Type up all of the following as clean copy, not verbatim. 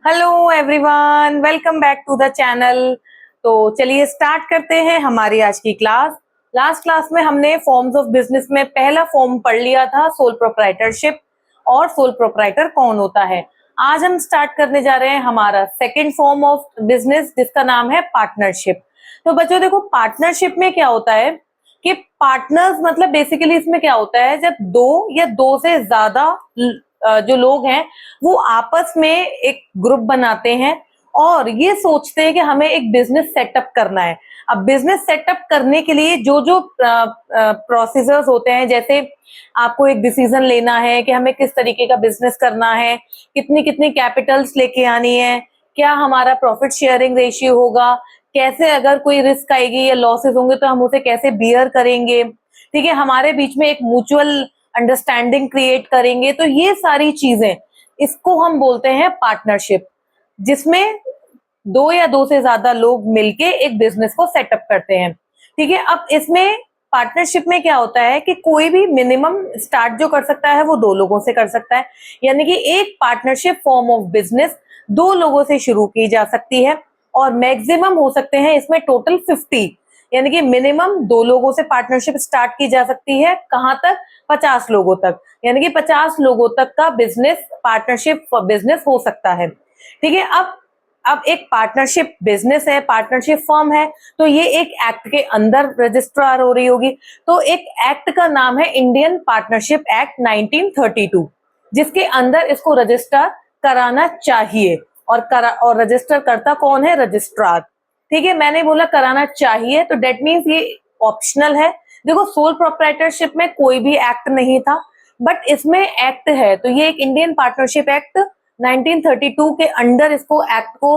Hello everyone, welcome back to the channel. तो चलिए start करते हैं हमारी आज की क्लास। लास्ट क्लास में हमने फॉर्म्स ऑफ बिजनेस में पहला फॉर्म पढ़ लिया था, सोल प्रोप्राइटरशिप, और सोल प्रोप्राइटर कौन होता है। आज हम स्टार्ट करने जा रहे हैं हमारा सेकंड फॉर्म ऑफ बिजनेस, जिसका नाम है पार्टनरशिप। तो बच्चों देखो, पार्टनरशिप में क्या होता है कि पार्टनर्स मतलब बेसिकली इसमें क्या होता है, जब दो या दो से ज्यादा जो लोग हैं वो आपस में एक ग्रुप बनाते हैं और ये सोचते हैं कि हमें एक बिजनेस सेटअप करना है। अब बिजनेस सेटअप करने के लिए जो जो प्रोसीजर्स होते हैं, जैसे आपको एक डिसीजन लेना है कि हमें किस तरीके का बिजनेस करना है, कितनी कितनी कैपिटल्स लेके आनी है, क्या हमारा प्रॉफिट शेयरिंग रेशियो होगा, कैसे अगर कोई रिस्क आएगी या लॉसेस होंगे तो हम उसे कैसे बियर करेंगे, ठीक है, हमारे बीच में एक म्यूचुअल अंडरस्टैंडिंग क्रिएट करेंगे। तो ये सारी चीजें, इसको हम बोलते हैं पार्टनरशिप, जिसमें दो या दो से ज्यादा लोग मिलके एक बिजनेस को सेटअप करते हैं। ठीक है, अब इसमें पार्टनरशिप में क्या होता है कि कोई भी मिनिमम स्टार्ट जो कर सकता है वो दो लोगों से कर सकता है, यानी कि एक पार्टनरशिप फॉर्म ऑफ बिजनेस दो लोगों से शुरू की जा सकती है और मैक्सिमम हो सकते हैं इसमें टोटल 50, यानी कि मिनिमम दो लोगों से पार्टनरशिप स्टार्ट की जा सकती है। कहां तक? 50 लोगों तक, यानी कि 50 लोगों तक का बिजनेस पार्टनरशिप बिजनेस हो सकता है। ठीक है, अब एक पार्टनरशिप बिजनेस है, पार्टनरशिप फर्म है, तो ये एक एक्ट के अंदर रजिस्ट्रार हो रही होगी। तो एक एक्ट का नाम है इंडियन पार्टनरशिप एक्ट 1932, जिसके अंदर इसको रजिस्टर कराना चाहिए। और रजिस्टर करता कौन है? रजिस्ट्रार। ठीक है, मैंने बोला कराना चाहिए, तो डेट मीन्स ये ऑप्शनल है। देखो, सोल प्रोप्राइटरशिप में कोई भी एक्ट नहीं था, बट इसमें एक्ट है, तो ये एक इंडियन पार्टनरशिप एक्ट 1932 के अंडर इसको एक्ट को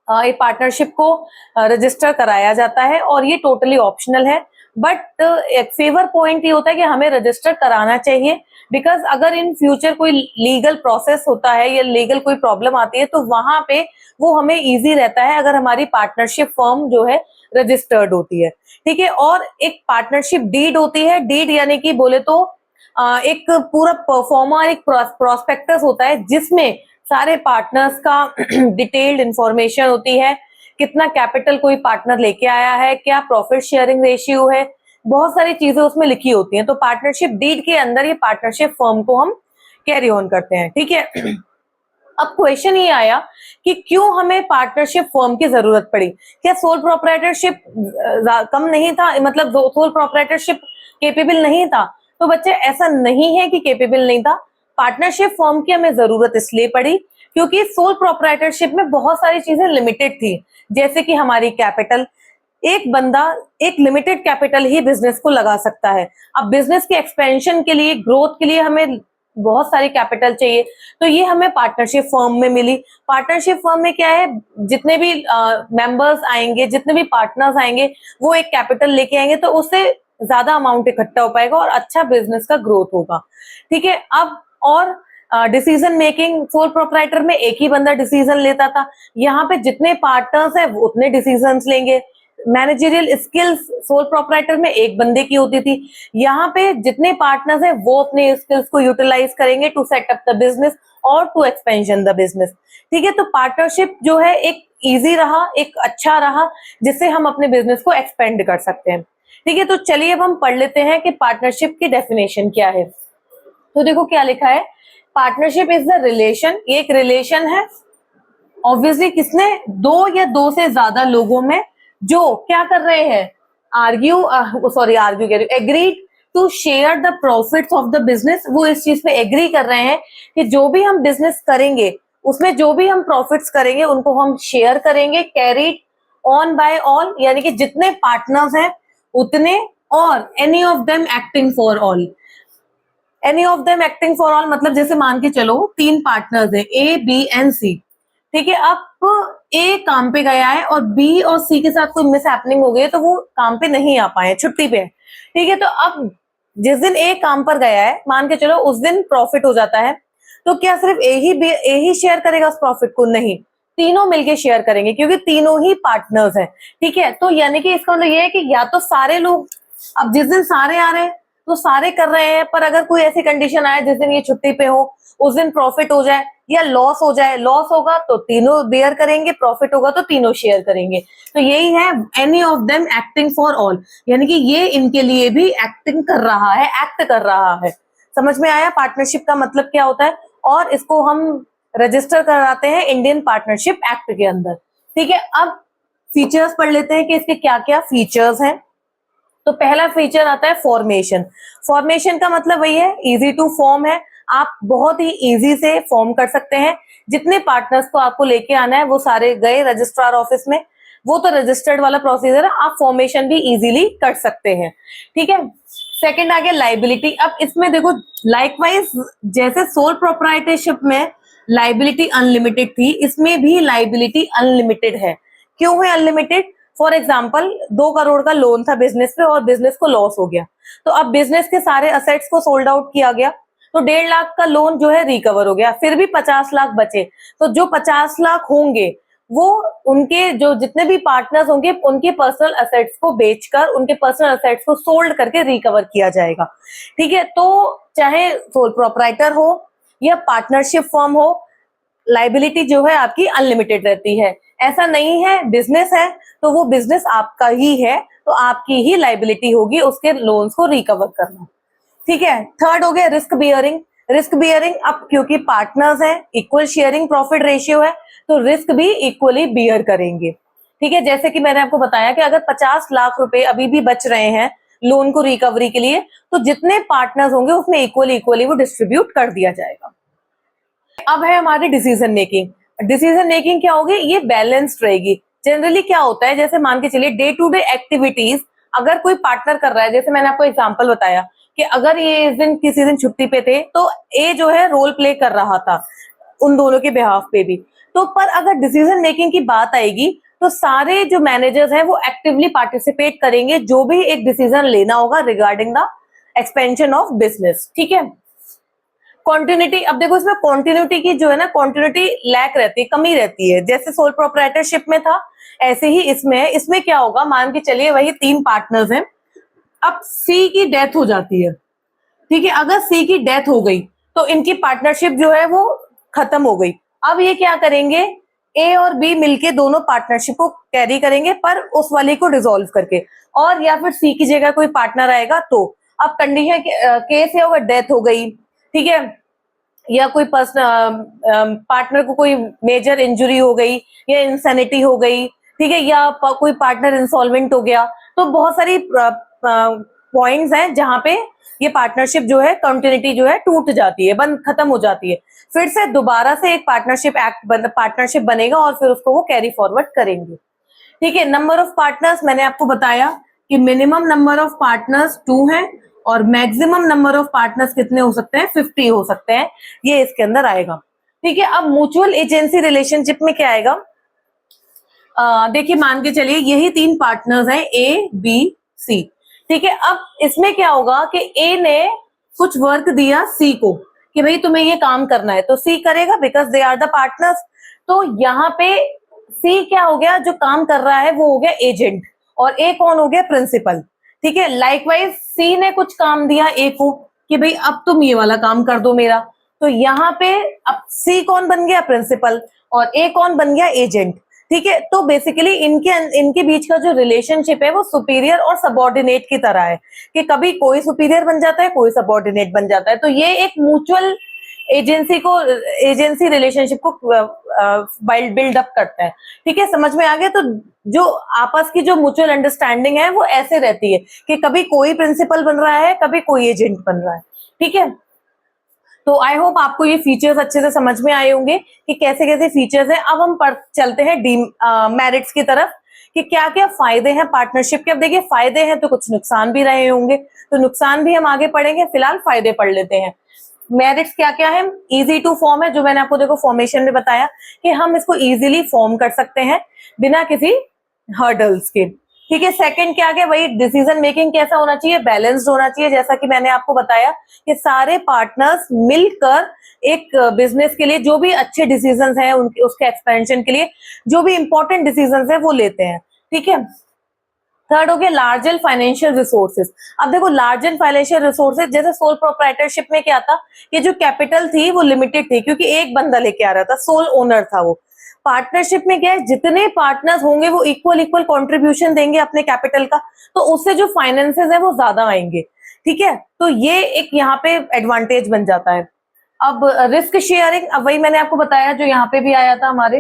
एक पार्टनरशिप को रजिस्टर कराया जाता है और ये टोटली ऑप्शनल है। बट एक फेवर पॉइंट ये होता है कि हमें रजिस्टर कराना चाहिए, बिकॉज अगर इन फ्यूचर कोई लीगल प्रोसेस होता है या लीगल कोई प्रॉब्लम आती है तो वहां पे वो हमें इजी रहता है अगर हमारी पार्टनरशिप फर्म जो है रजिस्टर्ड होती है। ठीक है, और एक पार्टनरशिप डीड होती है। डीड यानी कि बोले तो एक पूरा परफॉर्मा, एक प्रोस्पेक्टस होता है जिसमें सारे पार्टनर्स का डिटेल्ड इंफॉर्मेशन होती है, कितना कैपिटल कोई पार्टनर लेके आया है, क्या प्रॉफिट शेयरिंग रेशियो है, बहुत सारी चीजें उसमें लिखी होती हैं। तो पार्टनरशिप डीड के अंदर ये पार्टनरशिप फर्म को हम कैरी ऑन करते हैं। ठीक है, अब क्वेश्चन ये आया कि क्यों हमें पार्टनरशिप फर्म की जरूरत पड़ी। क्या सोल प्रोप्राइटरशिप कम नहीं था, मतलब सोल प्रोप्राइटरशिप केपेबल नहीं था? तो बच्चे ऐसा नहीं है कि केपेबल नहीं था। पार्टनरशिप फर्म की हमें जरूरत इसलिए पड़ी क्योंकि सोल प्रोप्राइटरशिप में बहुत सारी चीजें लिमिटेड थी, जैसे कि हमारी कैपिटल। एक बंदा एक लिमिटेड कैपिटल ही बिजनेस को लगा सकता है। अब बिजनेस के एक्सपेंशन के लिए, ग्रोथ के लिए हमें बहुत सारी कैपिटल चाहिए, तो ये हमें पार्टनरशिप फर्म में मिली। पार्टनरशिप फर्म में क्या है, जितने भी मेंबर्स आएंगे, जितने भी पार्टनर्स आएंगे, वो एक कैपिटल लेके आएंगे, तो उससे ज्यादा अमाउंट इकट्ठा हो पाएगा और अच्छा बिजनेस का ग्रोथ होगा। ठीक है, अब और डिसीजन मेकिंग, सोल प्रोप्राइटर में एक ही बंदा डिसीजन लेता था, यहाँ पे जितने पार्टनर्स हैं वो उतने डिसीजंस लेंगे। मैनेजरियल स्किल्स सोल प्रोप्राइटर में एक बंदे की होती थी, यहाँ पे जितने पार्टनर्स हैं वो अपने स्किल्स को यूटिलाइज करेंगे to set up the business और टू एक्सपेंशन द बिजनेस। ठीक है, तो पार्टनरशिप जो है एक इजी रहा, एक अच्छा रहा, जिससे हम अपने बिजनेस को एक्सपेंड कर सकते हैं। ठीक है, तो चलिए अब हम पढ़ लेते हैं कि पार्टनरशिप की डेफिनेशन क्या है। तो देखो क्या लिखा है, पार्टनरशिप इज द रिलेशन, ये एक रिलेशन है ऑब्वियसली किसने, दो या दो से ज्यादा लोगों में, जो क्या कर रहे हैं, आर्ग्यू कह रही हूँ, agreed to share the profits of the business. वो इस चीज पे एग्री कर रहे हैं कि जो भी हम बिजनेस करेंगे उसमें जो भी हम प्रॉफिट्स करेंगे उनको हम शेयर करेंगे। कैरीड ऑन बाय ऑल, यानी कि जितने पार्टनर्स हैं उतने, और any of them acting for all. Any of them acting for all मतलब जैसे मान के चलो तीन पार्टनर्स हैं, ए बी एंड सी। ठीक है, अब ए काम पे गया है और बी और सी के साथ कोई मिस हैपनिंग हो गई है, तो वो काम पे नहीं आ पाए, छुट्टी पे है। ठीक है, तो अब जिस दिन ए काम पर गया है, मान के चलो उस दिन प्रॉफिट हो जाता है, तो क्या सिर्फ ए ही शेयर करेगा उस प्रॉफिट को? नहीं, तीनों मिलके शेयर करेंगे क्योंकि तीनों ही पार्टनर्स हैं। ठीक है, तो यानी कि इसका मतलब ये है कि या तो सारे लोग, अब जिस दिन सारे आ रहे हैं तो सारे कर रहे हैं, पर अगर कोई ऐसी कंडीशन आए जिस दिन ये छुट्टी पे हो, उस दिन प्रॉफिट हो जाए या लॉस हो जाए, लॉस होगा तो तीनों बेयर करेंगे, प्रॉफिट होगा तो तीनों शेयर करेंगे। तो यही है any of them acting for all, यानी कि ये इनके लिए भी एक्टिंग कर रहा है, एक्ट कर रहा है। समझ में आया पार्टनरशिप का मतलब क्या होता है, और इसको हम रजिस्टर कराते हैं इंडियन पार्टनरशिप एक्ट के अंदर। ठीक है, अब फीचर्स पढ़ लेते हैं कि इसके क्या क्या फीचर्स हैं। तो पहला फीचर आता है फॉर्मेशन। फॉर्मेशन का मतलब वही है, इजी टू फॉर्म है, आप बहुत ही इजी से फॉर्म कर सकते हैं। जितने पार्टनर्स को आपको लेके आना है वो सारे गए रजिस्ट्रार ऑफिस में, वो तो रजिस्टर्ड वाला प्रोसीजर है, आप फॉर्मेशन भी इजीली कर सकते हैं। ठीक है, सेकंड आ गया लाइबिलिटी। अब इसमें देखो लाइकवाइज जैसे सोल प्रोप्राइटरशिप में लाइबिलिटी अनलिमिटेड थी, इसमें भी लाइबिलिटी अनलिमिटेड है। क्यों है अनलिमिटेड? फॉर एग्जाम्पल 2 करोड़ का लोन था बिजनेस पे और बिजनेस को लॉस हो गया, तो अब बिजनेस के सारे असेट्स को सोल्ड आउट किया गया, तो 1.5 लाख का लोन जो है रिकवर हो गया, फिर भी 50 लाख बचे। तो जो 50 लाख होंगे वो उनके जो जितने भी पार्टनर्स होंगे उनके पर्सनल असेट्स को बेचकर, उनके पर्सनल असेट्स को सोल्ड करके रिकवर किया जाएगा। ठीक है, तो चाहे सोल प्रोप्राइटर हो या पार्टनरशिप फर्म हो, लाइबिलिटी जो है आपकी अनलिमिटेड रहती है। ऐसा नहीं है बिजनेस है तो वो बिजनेस आपका ही है, तो आपकी ही लाइबिलिटी होगी उसके लोन्स को रिकवर करना। ठीक है, थर्ड हो गया रिस्क बियरिंग। रिस्क बियरिंग, अब क्योंकि पार्टनर्स हैं, इक्वल शेयरिंग प्रॉफिट रेशियो है, तो रिस्क भी इक्वली बियर करेंगे। ठीक है, जैसे कि मैंने आपको बताया कि अगर 50 लाख रुपए अभी भी बच रहे हैं लोन को रिकवरी के लिए, तो जितने पार्टनर्स होंगे उसमें इक्वली वो डिस्ट्रीब्यूट कर दिया जाएगा। अब है हमारी डिसीजन मेकिंग। डिसीजन मेकिंग क्या होगी? ये बैलेंस्ड रहेगी। जनरली क्या होता है, जैसे मान के चलिए डे टू डे एक्टिविटीज अगर कोई पार्टनर कर रहा है, जैसे मैंने आपको एग्जांपल बताया कि अगर ये इस दिन किसी दिन छुट्टी पे थे तो ए जो है रोल प्ले कर रहा था उन दोनों के बिहाफ पे भी, तो पर अगर डिसीजन मेकिंग की बात आएगी तो सारे जो मैनेजर्स हैं वो एक्टिवली पार्टिसिपेट करेंगे जो भी एक डिसीजन लेना होगा regarding the expansion of business. ठीक है, कॉन्टिन्यूटी, अब देखो इसमें कॉन्टिन्यूटी की जो है ना, कॉन्टिन्यूटी लैक रहती है, कमी रहती है। जैसे सोल प्रोप्राइटरशिप में था ऐसे ही इसमें है। इसमें क्या होगा, मान के चलिए वही 3 पार्टनर्स हैं, अब सी की डेथ हो जाती है। ठीक है, अगर सी की डेथ हो गई तो इनकी पार्टनरशिप जो है वो खत्म हो गई। अब ये क्या करेंगे, ए और बी मिलके दोनों पार्टनरशिप को कैरी करेंगे पर उस वाली को डिसॉल्व करके, और या फिर सी की जगह कोई पार्टनर आएगा तो। अब कंडीशन केस है अगर डेथ हो गई, ठीक है, या कोई पर्सनल पार्टनर को कोई मेजर इंजरी हो गई या इंसैनिटी हो गई, ठीक है, या कोई पार्टनर इंसॉल्वेंट हो गया, तो बहुत सारी पॉइंट्स हैं जहां पे ये पार्टनरशिप जो है कंटिन्यूटी जो है टूट जाती है, बंद खत्म हो जाती है। फिर से दोबारा से एक पार्टनरशिप बनेगा और फिर उसको वो कैरी फॉरवर्ड करेंगे। ठीक है, नंबर ऑफ पार्टनर्स मैंने आपको बताया कि मिनिमम नंबर ऑफ पार्टनर्स 2 हैं और मैक्सिमम नंबर ऑफ पार्टनर्स कितने हो सकते हैं, 50 हो सकते हैं, ये इसके अंदर आएगा। ठीक है, अब म्यूचुअल एजेंसी रिलेशनशिप में क्या आएगा, देखिए मान के चलिए यही 3 पार्टनर्स हैं ए बी सी। ठीक है, अब इसमें क्या होगा कि ए ने कुछ वर्क दिया सी को कि भाई तुम्हें ये काम करना है, तो सी करेगा because they are the partners. तो यहाँ पे सी क्या हो गया, जो काम कर रहा है वो हो गया एजेंट, और ए कौन हो गया, प्रिंसिपल। ठीक है, लाइकवाइज सी ने कुछ काम दिया ए को कि भाई अब तुम ये वाला काम कर दो मेरा, तो यहाँ पे अब सी कौन बन गया, प्रिंसिपल, और ए कौन बन गया, एजेंट। ठीक है, तो बेसिकली इनके बीच का जो रिलेशनशिप है वो सुपीरियर और सबऑर्डिनेट की तरह है कि कभी कोई सुपीरियर बन जाता है, कोई सबऑर्डिनेट बन जाता है। तो ये एक म्यूचुअल एजेंसी रिलेशनशिप को बिल्ड अप करता है। ठीक है, समझ में आ गया। तो जो आपस की जो म्यूचुअल अंडरस्टैंडिंग है वो ऐसे रहती है कि कभी कोई प्रिंसिपल बन रहा है, कभी कोई एजेंट बन रहा है। ठीक है, तो आई होप आपको ये फीचर्स अच्छे से समझ में आए होंगे कि कैसे कैसे फीचर्स हैं। अब हम चलते हैं मेरिट्स की तरफ कि क्या क्या फायदे हैं पार्टनरशिप के। अब देखिए फायदे हैं तो कुछ नुकसान भी रहे होंगे, तो नुकसान भी हम आगे पढ़ेंगे, फिलहाल फायदे पढ़ लेते हैं। मेरिट्स क्या क्या है, इजी टू फॉर्म है, जो मैंने आपको देखो फॉर्मेशन में बताया कि हम इसको इजीली फॉर्म कर सकते हैं बिना किसी हर्डल्स के। ठीक है, सेकंड क्या है, वही डिसीजन मेकिंग कैसा होना चाहिए, बैलेंस्ड होना चाहिए, जैसा कि मैंने आपको बताया कि सारे पार्टनर्स मिलकर एक बिजनेस के लिए जो भी अच्छे डिसीजंस हैं उनके उसके एक्सपेंशन के लिए जो भी इंपॉर्टेंट डिसीजंस हैं वो लेते हैं। ठीक है, थर्ड हो गया लार्जर फाइनेंशियल रिसोर्सेज। अब देखो लार्जर फाइनेंशियल रिसोर्सेज, जैसे सोल प्रोप्राइटरशिप में क्या था कि जो कैपिटल थी वो लिमिटेड थी क्योंकि एक बंदा लेके आ रहा था, सोल ओनर था वो। पार्टनरशिप में क्या है, जितने पार्टनर्स होंगे वो इक्वल इक्वल कंट्रीब्यूशन देंगे अपने कैपिटल का, तो उससे जो फाइनेंसेस है वो ज्यादा आएंगे। ठीक है, तो ये एक यहाँ पे एडवांटेज बन जाता है। अब रिस्क शेयरिंग, अब वही मैंने आपको बताया जो यहाँ पे भी आया था हमारे,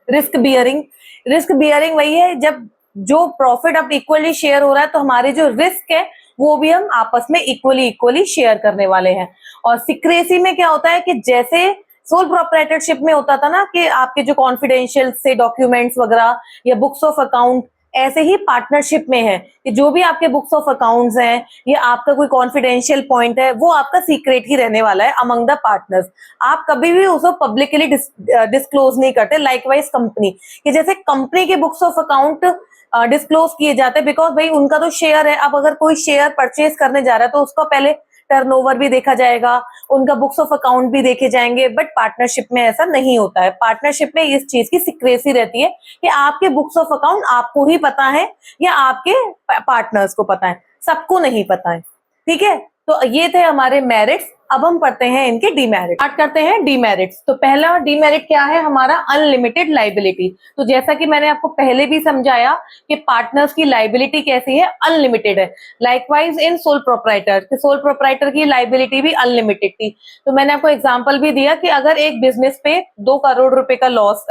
रिस्क बियरिंग। रिस्क बियरिंग वही है जब जो प्रॉफिट अब इक्वली शेयर हो रहा है तो हमारे जो रिस्क है वो भी हम आपस में इक्वली इक्वली शेयर करने वाले हैं। और सीक्रेसी में क्या होता है कि जैसे सोल प्रोप्राइटरशिप में होता था ना कि आपके जो कॉन्फिडेंशियल से डॉक्यूमेंट्स वगैरह या बुक्स ऑफ अकाउंट, ऐसे ही पार्टनरशिप में है कि जो भी आपके बुक्स ऑफ अकाउंट्स हैं या आपका कोई कॉन्फिडेंशियल पॉइंट है वो आपका सीक्रेट ही रहने वाला है अमंग द पार्टनर्स। आप कभी भी उसको पब्लिकली डिस्क्लोज नहीं करते। लाइकवाइज कंपनी, कि जैसे कंपनी के बुक्स ऑफ अकाउंट डिस्क्लोज किए जाते हैं बिकॉज भाई उनका तो शेयर है। अब अगर कोई शेयर परचेज करने जा रहा है तो उसका पहले टर्नओवर भी देखा जाएगा, उनका बुक्स ऑफ अकाउंट भी देखे जाएंगे, बट पार्टनरशिप में ऐसा नहीं होता है। पार्टनरशिप में इस चीज की सीक्रेसी रहती है कि आपके बुक्स ऑफ अकाउंट आपको ही पता है या आपके पार्टनर्स को पता है, सबको नहीं पता है। ठीक है, तो ये थे हमारे मेरिट्स। अब हम पढ़ते हैं इनके डीमेरिट। स्टार्ट करते हैं डीमेरिट्स। तो पहला डीमेरिट क्या है हमारा, अनलिमिटेड लाइबिलिटी। तो जैसा कि मैंने आपको पहले भी समझाया कि पार्टनर्स की लाइबिलिटी कैसी है, अनलिमिटेड है। लाइकवाइज इन सोल प्रोप्राइटर, सोल प्रोप्राइटर की लाइबिलिटी भी अनलिमिटेड थी। तो मैंने आपको एग्जाम्पल भी दिया कि अगर एक बिजनेस पे 2 करोड़ रुपए का लॉस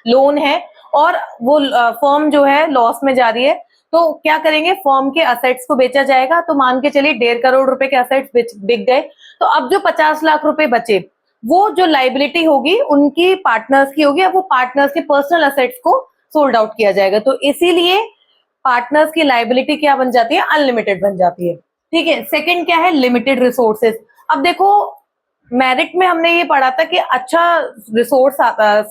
लोन है और वो फर्म जो है लॉस में जा रही है, तो क्या करेंगे, फर्म के असेट्स को बेचा जाएगा। तो मान के चलिए 1.5 करोड़ रुपए के असेट्स बिक गए, तो अब जो 50 लाख रुपए बचे वो जो लाइबिलिटी होगी उनकी पार्टनर्स की होगी। अब वो पार्टनर्स के पर्सनल असेट्स को सोल्ड आउट किया जाएगा, तो इसीलिए पार्टनर्स की लाइबिलिटी क्या बन जाती है, अनलिमिटेड बन जाती है। ठीक है, सेकंड क्या है, लिमिटेड रिसोर्सेज। अब देखो मेरिट में हमने ये पढ़ा था कि अच्छा रिसोर्स आता,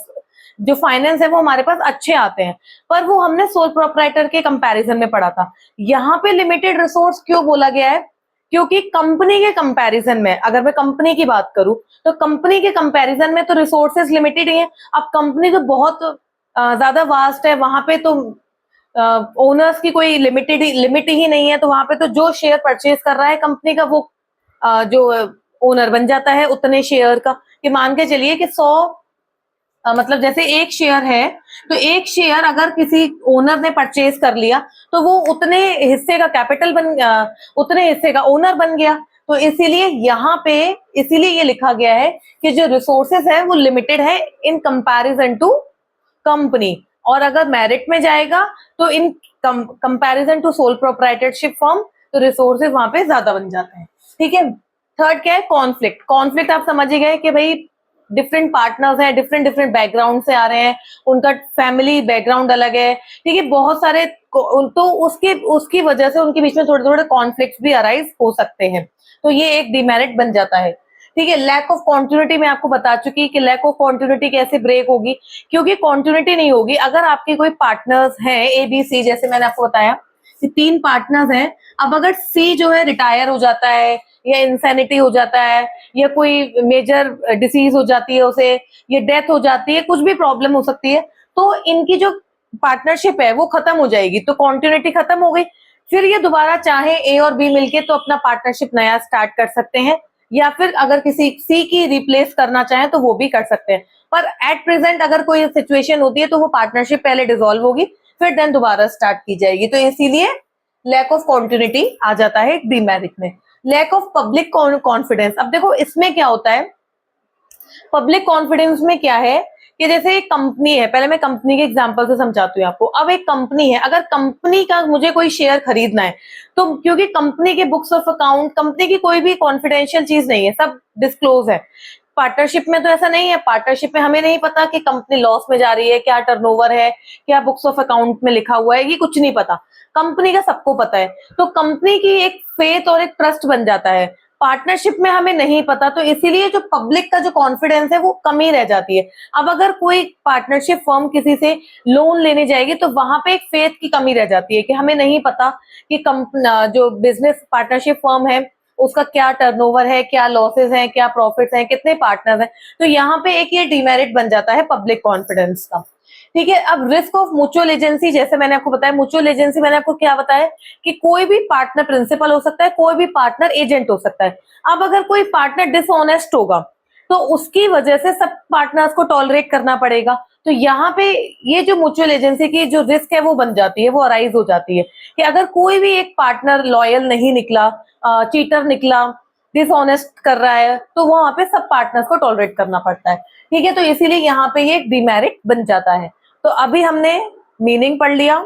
जो फाइनेंस है वो हमारे पास अच्छे आते हैं, पर वो हमने सोल प्रोप्राइटर के कंपैरिजन में पढ़ा था। यहाँ पे लिमिटेड रिसोर्स क्यों बोला गया है, क्योंकि कंपनी के कंपैरिजन में, अगर मैं कंपनी की बात करूं तो कंपनी के कंपैरिजन में तो रिसोर्सेज लिमिटेड ही है। अब कंपनी तो बहुत ज्यादा वास्ट है, वहां पे तो ओनर्स की कोई लिमिट ही नहीं है, तो वहां पे तो जो शेयर परचेज कर रहा है कंपनी का वो जो ओनर बन जाता है उतने शेयर का। कि मान के चलिए कि 100 मतलब जैसे एक शेयर है, तो एक शेयर अगर किसी ओनर ने परचेज कर लिया तो वो उतने हिस्से का कैपिटल उतने हिस्से का ओनर बन गया। तो इसीलिए यहाँ पे इसीलिए ये लिखा गया है कि जो रिसोर्सेज है वो लिमिटेड है इन कंपैरिजन टू कंपनी। और अगर मेरिट में जाएगा तो in comparison to sole proprietorship form, तो रिसोर्सेज वहां पे ज्यादा बन जाते हैं। ठीक है, थर्ड क्या है, कॉन्फ्लिक्ट। कॉन्फ्लिक्ट आप समझ ही गए कि भाई डिफरेंट पार्टनर्स हैं, डिफरेंट डिफरेंट बैकग्राउंड से आ रहे हैं, उनका फैमिली बैकग्राउंड अलग है। ठीक है, बहुत सारे, तो उसकी वजह से उनके बीच में थोड़े थोड़े कॉन्फ्लिक्ट भी अराइज हो सकते हैं, तो ये एक डिमेरिट बन जाता है। ठीक है, लैक ऑफ कॉन्टिन्यूटी मैं आपको बता चुकी कि लैक ऑफ कॉन्टिन्यूटी कैसे ब्रेक होगी, क्योंकि कॉन्टिन्यूटी नहीं होगी। अगर आपके कोई पार्टनर्स हैं ABC, जैसे मैंने आपको बताया कि 3 पार्टनर्स हैं, अब अगर C जो है रिटायर हो जाता है या इंसैनिटी हो जाता है या कोई मेजर डिसीज हो जाती है उसे, या डेथ हो जाती है, कुछ भी प्रॉब्लम हो सकती है, तो इनकी जो पार्टनरशिप है वो खत्म हो जाएगी, तो कॉन्टिन्यूटी खत्म हो गई। फिर ये दोबारा चाहे A और B मिलके तो अपना पार्टनरशिप नया स्टार्ट कर सकते हैं, या फिर अगर किसी C की रिप्लेस करना चाहें तो वो भी कर सकते हैं। पर एट प्रेजेंट अगर कोई सिचुएशन होती है तो वो पार्टनरशिप पहले डिसॉल्व होगी, फिर देन दोबारा स्टार्ट की जाएगी। तो इसीलिए लैक ऑफ कॉन्टिन्यूटी आ जाता है डीमेरिट में। लैक ऑफ पब्लिक कॉन्फिडेंस, अब देखो इसमें क्या होता है, पब्लिक कॉन्फिडेंस में क्या है कि जैसे एक कंपनी है, पहले मैं कंपनी के एग्जांपल से समझाती हूँ आपको। अब एक कंपनी है, अगर कंपनी का मुझे कोई शेयर खरीदना है, तो क्योंकि कंपनी के बुक्स ऑफ अकाउंट, कंपनी की कोई भी कॉन्फिडेंशियल चीज नहीं है, सब डिस्क्लोज है। पार्टनरशिप में तो ऐसा नहीं है, पार्टनरशिप में हमें नहीं पता कि कंपनी लॉस में जा रही है, क्या टर्नओवर है, क्या बुक्स ऑफ अकाउंट में लिखा हुआ है, ये कुछ नहीं पता। कंपनी का सबको पता है, तो कंपनी की एक फेथ और एक ट्रस्ट बन जाता है। पार्टनरशिप में हमें नहीं पता, तो इसीलिए जो पब्लिक का जो कॉन्फिडेंस है वो कमी रह जाती है। अब अगर कोई पार्टनरशिप फर्म किसी से लोन लेने जाएगी तो वहां पे एक फेथ की कमी रह जाती है कि हमें नहीं पता कि जो बिजनेस पार्टनरशिप फर्म है उसका क्या टर्नओवर है, क्या लॉसेस हैं, क्या प्रॉफिट्स हैं, कितने पार्टनर्स हैं। तो यहाँ पे एक ये डिमेरिट बन जाता है पब्लिक कॉन्फिडेंस का। ठीक है। अब रिस्क ऑफ म्यूचुअल एजेंसी, जैसे मैंने आपको बताया, म्यूचुअल एजेंसी मैंने आपको क्या बताया कि कोई भी पार्टनर प्रिंसिपल हो सकता है, कोई भी पार्टनर एजेंट हो सकता है। अब अगर कोई पार्टनर डिसऑनेस्ट होगा तो उसकी वजह से सब पार्टनर्स को टॉलरेट करना पड़ेगा। तो यहाँ पे ये जो म्यूचुअल एजेंसी की जो रिस्क है वो बन जाती है, वो अराइज हो जाती है कि अगर कोई भी एक पार्टनर लॉयल नहीं निकला, चीटर निकला, डिसऑनेस्ट कर रहा है, तो वहां पे सब पार्टनर्स को टॉलरेट करना पड़ता है। ठीक है, तो इसीलिए यहाँ पे ये एक डिमेरिट बन जाता है। तो अभी हमने मीनिंग पढ़ लिया,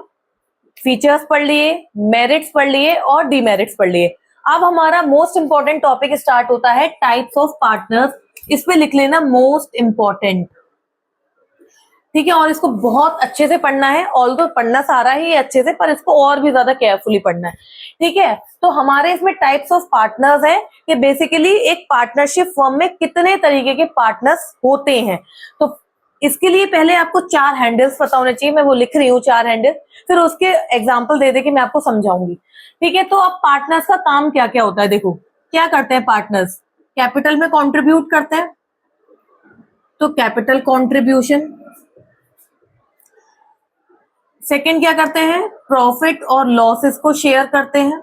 फीचर्स पढ़ लिए, मेरिट्स पढ़ लिए और डिमेरिट्स पढ़ लिए। अब हमारा मोस्ट इंपॉर्टेंट टॉपिक स्टार्ट होता है टाइप्स ऑफ पार्टनर्स। इस पे लिख लेना मोस्ट इंपॉर्टेंट, ठीक है। और इसको बहुत अच्छे से पढ़ना है, ऑल्दो पढ़ना सारा ही अच्छे से, पर इसको और भी ज्यादा केयरफुली पढ़ना है, ठीक है। तो हमारे इसमें टाइप्स ऑफ पार्टनर्स हैं कि बेसिकली एक पार्टनरशिप फर्म में कितने तरीके के पार्टनर्स होते हैं। तो इसके लिए पहले आपको 4 हैंडल्स पता होने चाहिए, मैं वो लिख रही हूँ 4 हैंडल, फिर उसके एग्जाम्पल दे दे के मैं आपको समझाऊंगी, ठीक है। तो अब पार्टनर्स का काम क्या क्या होता है, देखो क्या करते हैं पार्टनर्स। कैपिटल में कॉन्ट्रीब्यूट करते हैं, तो कैपिटल कॉन्ट्रीब्यूशन। सेकंड क्या करते हैं, प्रॉफिट और लॉसेस को शेयर करते हैं,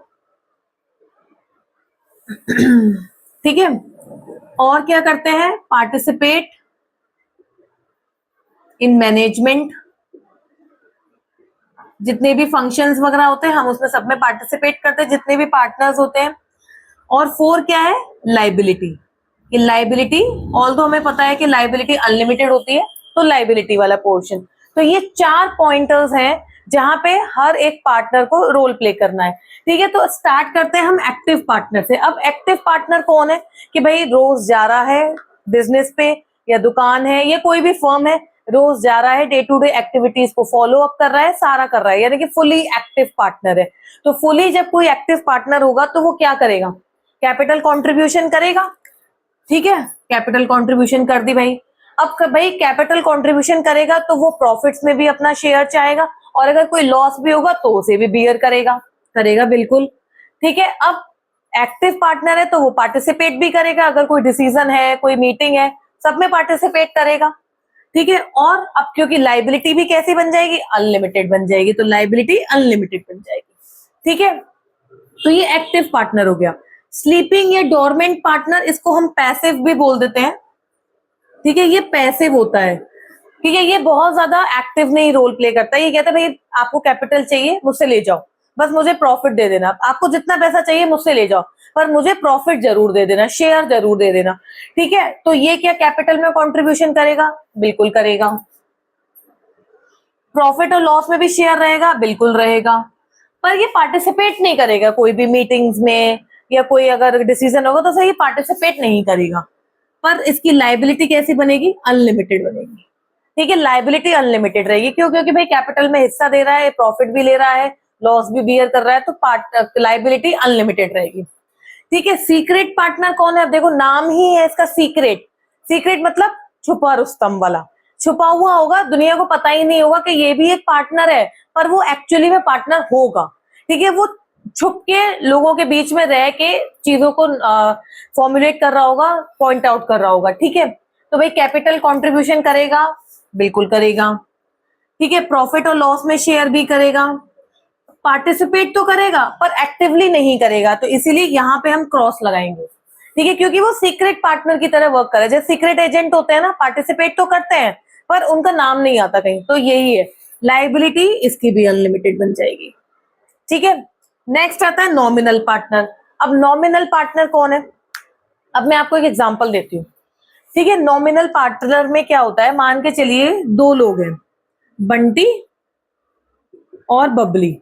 ठीक है। और क्या करते हैं, पार्टिसिपेट इन मैनेजमेंट, जितने भी फंक्शंस वगैरह होते हैं हम उसमें सब में पार्टिसिपेट करते हैं, जितने भी पार्टनर्स होते हैं। और 4 क्या है, लाइबिलिटी। ये लाइबिलिटी, ऑल्दो हमें पता है कि लाइबिलिटी अनलिमिटेड होती है, तो लाइबिलिटी वाला पोर्शन। तो ये 4 पॉइंटर्स हैं जहां पे हर एक पार्टनर को रोल प्ले करना है, ठीक है। तो स्टार्ट करते हैं हम एक्टिव पार्टनर से। अब एक्टिव पार्टनर कौन है कि भाई रोज जा रहा है बिजनेस पे, या दुकान है या कोई भी फर्म है, रोज जा रहा है, डे टू डे एक्टिविटीज को फॉलो अप कर रहा है, सारा कर रहा है, यानी कि फुली एक्टिव पार्टनर है। तो फुली जब कोई एक्टिव पार्टनर होगा तो वो क्या करेगा, कैपिटल कंट्रीब्यूशन करेगा, ठीक है। कैपिटल कंट्रीब्यूशन कर दी भाई। अब भाई कैपिटल कंट्रीब्यूशन करेगा तो वो प्रॉफिट्स में भी अपना शेयर चाहेगा, और अगर कोई लॉस भी होगा तो उसे भी बियर करेगा, करेगा बिल्कुल, ठीक है। अब एक्टिव पार्टनर है तो वो पार्टिसिपेट भी करेगा, अगर कोई डिसीजन है, कोई मीटिंग है, सब में पार्टिसिपेट करेगा, ठीक है। और अब क्योंकि लाइबिलिटी भी कैसी बन जाएगी, अनलिमिटेड बन जाएगी, तो लाइबिलिटी अनलिमिटेड बन जाएगी, ठीक है। तो ये एक्टिव पार्टनर हो गया। स्लीपिंग या डोरमेंट पार्टनर, इसको हम पैसिव भी बोल देते हैं, ठीक है। ये पैसिव होता है, ठीक है। ये बहुत ज्यादा एक्टिव नहीं रोल प्ले करता है। ये कहता है भाई आपको कैपिटल चाहिए मुझसे ले जाओ, बस मुझे प्रॉफिट दे देना, आपको जितना पैसा चाहिए मुझसे ले जाओ, पर मुझे प्रॉफिट जरूर दे देना, शेयर जरूर दे देना, ठीक है। तो ये क्या कैपिटल में कंट्रीब्यूशन करेगा, बिल्कुल करेगा। प्रॉफिट और लॉस में भी शेयर रहेगा, बिल्कुल रहेगा, पर ये पार्टिसिपेट नहीं करेगा कोई भी मीटिंग्स में, या कोई अगर डिसीजन होगा तो सही पार्टिसिपेट नहीं करेगा। पर इसकी लाइबिलिटी कैसी बनेगी, अनलिमिटेड बनेगी, ठीक है। लाइबिलिटी अनलिमिटेड रहेगी, क्यों, क्योंकि भाई कैपिटल में हिस्सा दे रहा है, प्रॉफिट भी ले रहा है, लॉस भी बियर कर रहा है, तो लाइबिलिटी अनलिमिटेड रहेगी, ठीक है। सीक्रेट पार्टनर कौन है, अब देखो नाम ही है इसका सीक्रेट। सीक्रेट मतलब छुपा रुस्तम वाला, छुपा हुआ होगा, दुनिया को पता ही नहीं होगा कि ये भी एक पार्टनर है, पर वो एक्चुअली में पार्टनर होगा, ठीक है। वो छुप के लोगों के बीच में रह के चीजों को फॉर्मुलेट कर रहा होगा, पॉइंट आउट कर रहा होगा, ठीक है। तो भाई कैपिटल कंट्रीब्यूशन करेगा, बिल्कुल करेगा, ठीक है। प्रॉफिट और लॉस में शेयर भी करेगा, पार्टिसिपेट तो करेगा पर एक्टिवली नहीं करेगा, तो इसीलिए यहाँ पे हम क्रॉस लगाएंगे, ठीक है। क्योंकि वो सीक्रेट पार्टनर की तरह वर्क करे, जैसे सीक्रेट एजेंट होते हैं ना, पार्टिसिपेट तो करते हैं पर उनका नाम नहीं आता कहीं, तो यही है। लाइबिलिटी इसकी भी अनलिमिटेड बन जाएगी, ठीक है। नेक्स्ट आता है नॉमिनल पार्टनर। अब नॉमिनल पार्टनर कौन है, अब मैं आपको एक एग्जांपल देती हूँ, ठीक है। नॉमिनल पार्टनर में क्या होता है, मान के चलिए 2 लोग हैं, बंटी और बबली,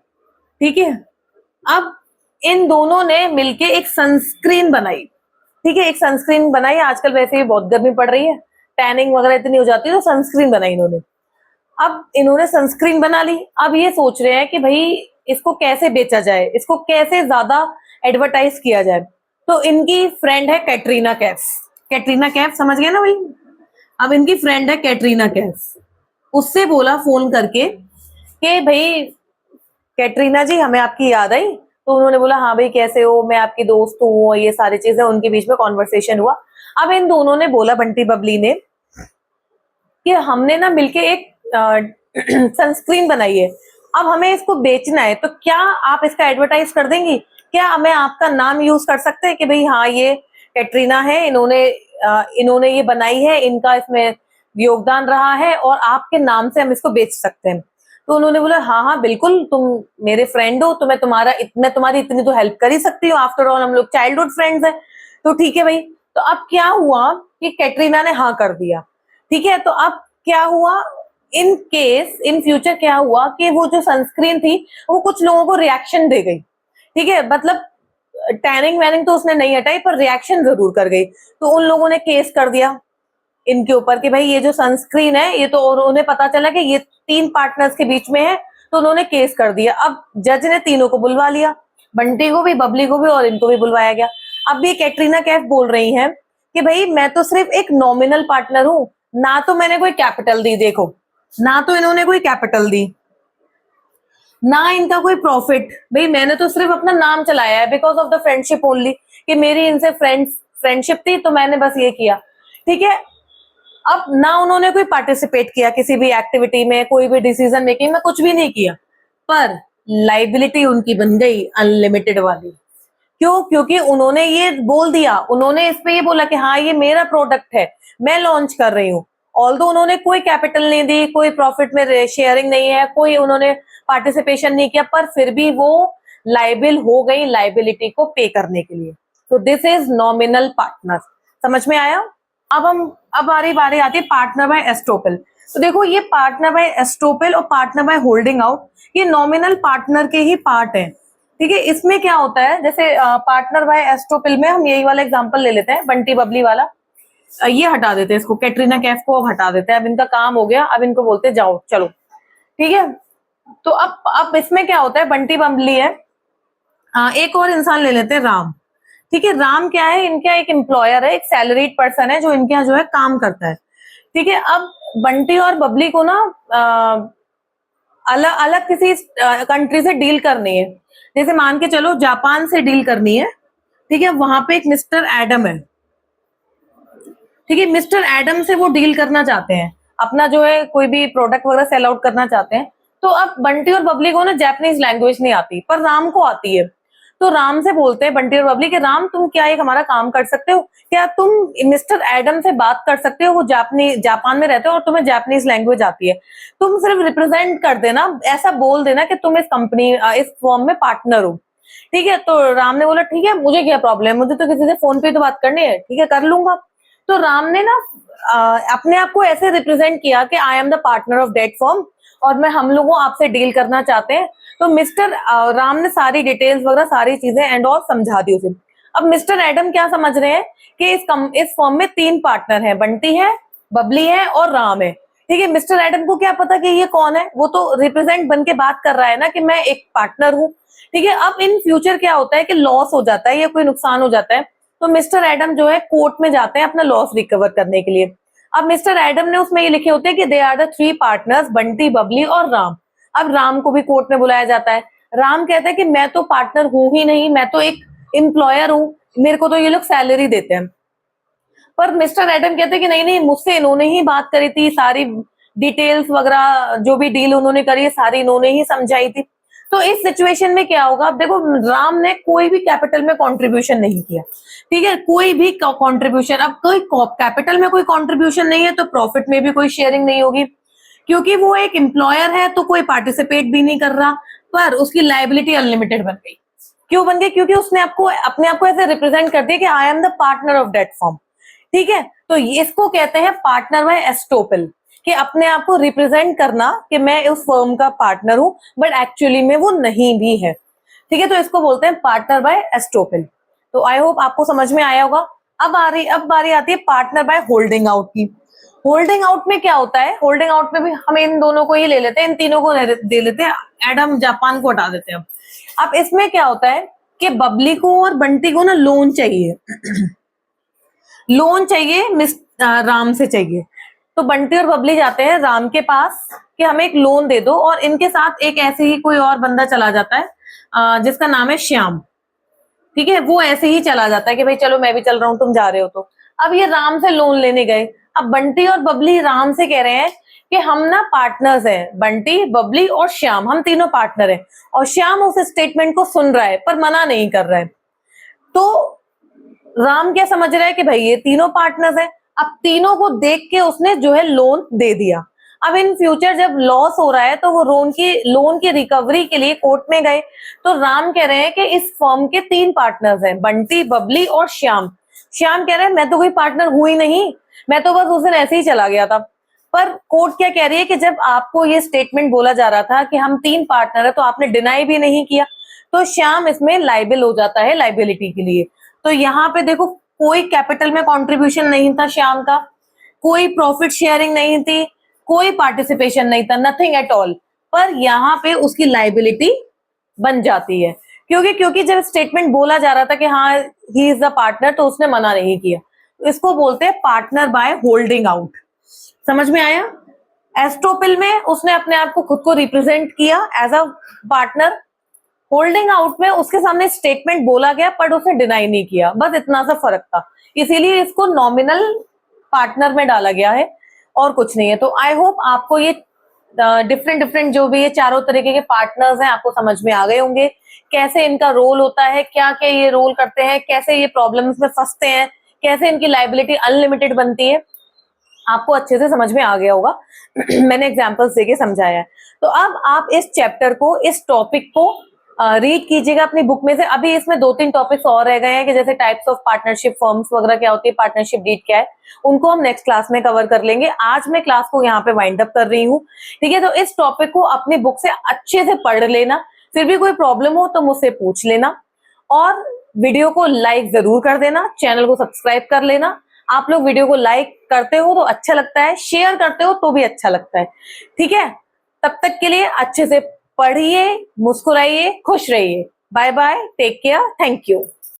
ठीक है। अब इन दोनों ने मिलके एक सनस्क्रीन बनाई, ठीक है। एक सनस्क्रीन बनाई, आजकल वैसे ही बहुत गर्मी पड़ रही है, टैनिंग वगैरह इतनी हो जाती है, तो सनस्क्रीन बनाई इन्होंने। अब इन्होंने सनस्क्रीन बना ली, अब ये सोच रहे हैं कि भाई इसको कैसे बेचा जाए, इसको कैसे ज्यादा एडवर्टाइज किया जाए। तो इनकी फ्रेंड है कैटरीना कैफ, कैटरीना कैफ समझ गए ना भाई। अब इनकी फ्रेंड है कैटरीना कैफ, उससे बोला फोन करके कि भाई कैटरीना जी हमें आपकी याद आई, तो उन्होंने बोला हाँ भाई कैसे हो, मैं आपकी दोस्त हूँ, ये सारी चीजें उनके बीच में कॉन्वर्सेशन हुआ। अब इन दोनों ने बोला, बंटी बबली ने, कि हमने ना मिलके एक सनस्क्रीन बनाई है, अब हमें इसको बेचना है, तो क्या आप इसका एडवर्टाइज कर देंगी? क्या हमें आपका नाम यूज कर सकते हैं कि भाई हाँ ये कैटरीना है, इन्होंने ये बनाई है, इनका इसमें योगदान रहा है और आपके नाम से हम इसको बेच सकते हैं? तो उन्होंने बोला हाँ हाँ बिल्कुल, तुम मेरे फ्रेंड हो तो मैं तुम्हारी इतनी तो हेल्प कर ही सकती हूँ, आफ्टर ऑल हम लोग चाइल्डहुड फ्रेंड्स हैं, तो ठीक है भाई। तो अब क्या हुआ कि कैटरीना ने हाँ कर दिया, ठीक है। तो अब क्या हुआ, इन फ्यूचर क्या हुआ कि वो जो सनस्क्रीन थी वो कुछ लोगों को रिएक्शन दे गई, ठीक है, मतलब टैनिंग वैनिंग तो उसने नहीं हटाई पर रिएक्शन जरूर कर गई। तो उन लोगों ने केस कर दिया इनके ऊपर कि भाई ये जो सनस्क्रीन है ये तो, और उन्हें पता चला कि ये 3 पार्टनर्स के बीच में है, तो उन्होंने केस कर दिया। अब जज ने तीनों को बुलवा लिया, बंटी को भी, बबली को भी और इनको भी बुलवाया गया। अब ये कैटरीना कैफ बोल रही हैं कि भाई मैं तो सिर्फ एक नॉमिनल पार्टनर हूं, ना तो मैंने कोई कैपिटल दी, देखो ना तो इन्होंने कोई कैपिटल दी, ना इनका कोई प्रॉफिट, भाई मैंने तो सिर्फ अपना नाम चलाया है because of the friendship only, कि मेरी इनसे फ्रेंडशिप थी तो मैंने बस ये किया, ठीक है। अब ना उन्होंने कोई पार्टिसिपेट किया किसी भी एक्टिविटी में, कोई भी डिसीजन मेकिंग में, कुछ भी नहीं किया, पर लाइबिलिटी उनकी बन गई अनलिमिटेड वाली। क्यों? क्योंकि उन्होंने ये बोल दिया, उन्होंने इस पे ये बोला कि हाँ ये मेरा प्रोडक्ट है, मैं लॉन्च कर रही हूँ। ऑल्दो उन्होंने कोई कैपिटल नहीं दी, कोई प्रॉफिट में शेयरिंग नहीं है, कोई उन्होंने पार्टिसिपेशन नहीं किया, पर फिर भी वो लाइबिल हो गई लाइबिलिटी को पे करने के लिए। तो दिस इज नॉमिनल पार्टनर। समझ में आया? अब हमारी बारी आती है पार्टनर बाय एस्टोपेल। तो देखो ये पार्टनर बाय एस्टोपेल और पार्टनर बाय होल्डिंग आउट, ये नॉमिनल पार्टनर के ही पार्ट है, ठीक है। इसमें क्या होता है, जैसे पार्टनर बाय एस्टोपेल में हम यही वाला एग्जांपल ले लेते हैं, बंटी बबली वाला। ये हटा देते हैं इसको, कैटरीना कैफ को अब हटा देते हैं, अब इनका काम हो गया, अब इनको बोलते हैं जाओ चलो, ठीक है। तो अब इसमें क्या होता है, बंटी बबली है, एक और इंसान ले लेते हैं राम, ठीक है। राम क्या है, इनका एक एम्प्लॉयर है, एक सैलरीड पर्सन है जो इनके यहाँ जो है काम करता है, ठीक है। अब बंटी और बबली को ना अलग अलग किसी कंट्री से डील करनी है, जैसे मान के चलो जापान से डील करनी है, ठीक है। वहां पे एक मिस्टर एडम है, ठीक है। मिस्टर एडम से वो डील करना चाहते हैं, अपना जो है कोई भी प्रोडक्ट वगैरह सेल आउट करना चाहते हैं। तो अब बंटी और बबली को ना जापानीज लैंग्वेज नहीं आती, पर राम को आती है। तो राम से बोलते हैं बंटी और बबली कि राम तुम क्या एक हमारा काम कर सकते हो, क्या तुम मिस्टर एडम से बात कर सकते हो, वो जापान में रहते हो और तुम्हें जापानीज लैंग्वेज आती है, तुम सिर्फ रिप्रेजेंट कर देना, ऐसा बोल देना कि तुम इस फॉर्म में पार्टनर हो, ठीक है। तो राम ने बोला ठीक है, मुझे क्या प्रॉब्लम है, मुझे तो किसी से फोन पे तो बात करनी है, ठीक है कर लूंगा। तो राम ने ना अपने आप को ऐसे रिप्रेजेंट किया कि I am the partner of that form और मैं हम लोगों आपसे डील करना चाहते हैं। तो मिस्टर राम ने सारी डिटेल्स वगैरह सारी चीजें एंड ऑल समझा दी उसे। अब मिस्टर एडम क्या समझ रहे हैं कि इस फॉर्म में 3 पार्टनर हैं, बंटी है, बबली है और राम है, ठीक है। मिस्टर एडम को क्या पता कि ये कौन है, वो तो रिप्रेजेंट बन के बात कर रहा है ना कि मैं एक पार्टनर हूँ, ठीक है। अब इन फ्यूचर क्या होता है कि लॉस हो जाता है या कोई नुकसान हो जाता है, तो मिस्टर एडम जो है कोर्ट में जाते हैं अपना लॉस रिकवर करने के लिए। अब मिस्टर एडम ने उसमें ये लिखे होते हैं कि they are the 3 partners, Bunty, Babli और राम। अब राम को भी कोर्ट में बुलाया जाता है। राम कहता है कि मैं तो पार्टनर हूं ही नहीं, मैं तो एक एम्प्लॉयर हूं, मेरे को तो ये लोग सैलरी देते हैं। पर मिस्टर एडम कहते हैं कि नहीं नहीं, मुझसे इन्होंने ही बात करी थी, सारी डिटेल्स वगैरह जो भी डील उन्होंने करी है सारी इन्होंने ही समझाई थी। तो इस सिचुएशन में क्या होगा, अब देखो राम ने कोई भी कैपिटल में कंट्रीब्यूशन नहीं किया, ठीक है, कोई भी कंट्रीब्यूशन। अब कोई कैपिटल में कोई कंट्रीब्यूशन नहीं है तो प्रॉफिट में भी कोई शेयरिंग नहीं होगी, क्योंकि वो एक एम्प्लॉयर है तो कोई पार्टिसिपेट भी नहीं कर रहा, पर उसकी लाइबिलिटी अनलिमिटेड बन गई। क्यों बन गई? क्योंकि उसने अपने आप को ऐसे रिप्रेजेंट कर दिया कि I am the partner of that form, ठीक है। तो इसको कहते हैं पार्टनर बाय एस्टोपेल, कि अपने आप को रिप्रेजेंट करना कि मैं उस फर्म का पार्टनर हूं बट एक्चुअली में वो नहीं भी है, ठीक है। तो इसको बोलते हैं पार्टनर बाय एस्टोपेल। तो आई होप आपको समझ में आया होगा। अब बारी आती है पार्टनर बाय होल्डिंग आउट की। होल्डिंग आउट में क्या होता है, होल्डिंग आउट में भी हम इन दोनों को ही ले लेते हैं, इन तीनों को दे लेते हैं, एडम जापान को हटा देते हैं। अब इसमें क्या होता है कि बबली को और बंटी को ना लोन चाहिए लोन चाहिए राम से चाहिए। तो बंटी और बबली जाते हैं राम के पास कि हमें एक लोन दे दो, और इनके साथ एक ऐसे ही कोई और बंदा चला जाता है जिसका नाम है श्याम, ठीक है। वो ऐसे ही चला जाता है कि भाई चलो मैं भी चल रहा हूं, तुम जा रहे हो तो। अब ये राम से लोन लेने गए। अब बंटी और बबली राम से कह रहे हैं कि हम ना पार्टनर्स हैं, बंटी, बबली और श्याम, हम तीनों पार्टनर हैं, और श्याम उस स्टेटमेंट को सुन रहा है पर मना नहीं कर रहा है। तो राम क्या समझ रहा है कि भाई ये तीनों पार्टनर्स हैं, अब तीनों को देख के उसने जो है लोन दे दिया। अब इन फ्यूचर जब लॉस हो रहा है तो वो लोन की रिकवरी के लिए कोर्ट में गए, तो राम कह रहे हैं कि इस फर्म के 3 पार्टनर्स हैं, बंटी, बबली और श्याम। श्याम कह रहे हैं मैं तो कोई पार्टनर हुई नहीं, मैं तो बस उस दिन ऐसे ही चला गया था। पर कोर्ट क्या कह रही है कि जब आपको ये स्टेटमेंट बोला जा रहा था कि हम 3 पार्टनर है तो आपने डिनाई भी नहीं किया, तो श्याम इसमें लाइबल हो जाता है लाइबिलिटी के लिए। तो यहाँ पे देखो कोई कैपिटल में कंट्रीब्यूशन नहीं था श्याम का, कोई प्रॉफिट शेयरिंग नहीं थी, कोई पार्टिसिपेशन नहीं था, नथिंग एट ऑल, पर यहाँ पे उसकी लाइबिलिटी बन जाती है। क्योंकि जब स्टेटमेंट बोला जा रहा था कि हाँ ही इज द पार्टनर, तो उसने मना नहीं किया। तो इसको बोलते हैं पार्टनर बाय होल्डिंग आउट। समझ में आया? एस्टोपिल में उसने अपने आप को खुद को रिप्रेजेंट किया as a partner, holding out में उसके सामने स्टेटमेंट बोला गया पर उसने डिनाई नहीं किया, बस इतना सा फर्क था। इसीलिए इसको नॉमिनल पार्टनर में डाला गया है और कुछ नहीं है। तो आई होप आपको ये डिफरेंट जो भी ये चारों तरीके के पार्टनर्स हैं आपको समझ में आ गए होंगे, कैसे इनका रोल होता है, क्या क्या ये रोल करते हैं, कैसे ये प्रॉब्लम्स में फंसते हैं, कैसे इनकी लाइबिलिटी अनलिमिटेड बनती है, आपको अच्छे से समझ में आ गया होगा। मैंने एग्जांपल्स देके समझाया है। तो अब आप इस चैप्टर को, इस टॉपिक को रीड कीजिएगा अपनी बुक में से। अभी इसमें 2-3 टॉपिक्स और रह गए हैं कि जैसे टाइप्स ऑफ पार्टनरशिप फर्म्स वगैरह क्या होती है, पार्टनरशिप डीड क्या है, उनको हम नेक्स्ट क्लास में कवर कर लेंगे। आज मैं क्लास को यहाँ पे वाइंड अप कर रही हूँ, ठीक है। तो इस टॉपिक को अपनी बुक से अच्छे से पढ़ लेना, फिर भी कोई प्रॉब्लम हो तो मुझसे पूछ लेना, और वीडियो को लाइक जरूर कर देना, चैनल को सब्सक्राइब कर लेना। आप लोग वीडियो को लाइक करते हो तो अच्छा लगता है, शेयर करते हो तो भी अच्छा लगता है, ठीक है। तब तक के लिए अच्छे से पढ़िए, मुस्कुराइए, खुश रहिए। Bye bye, take care, thank you.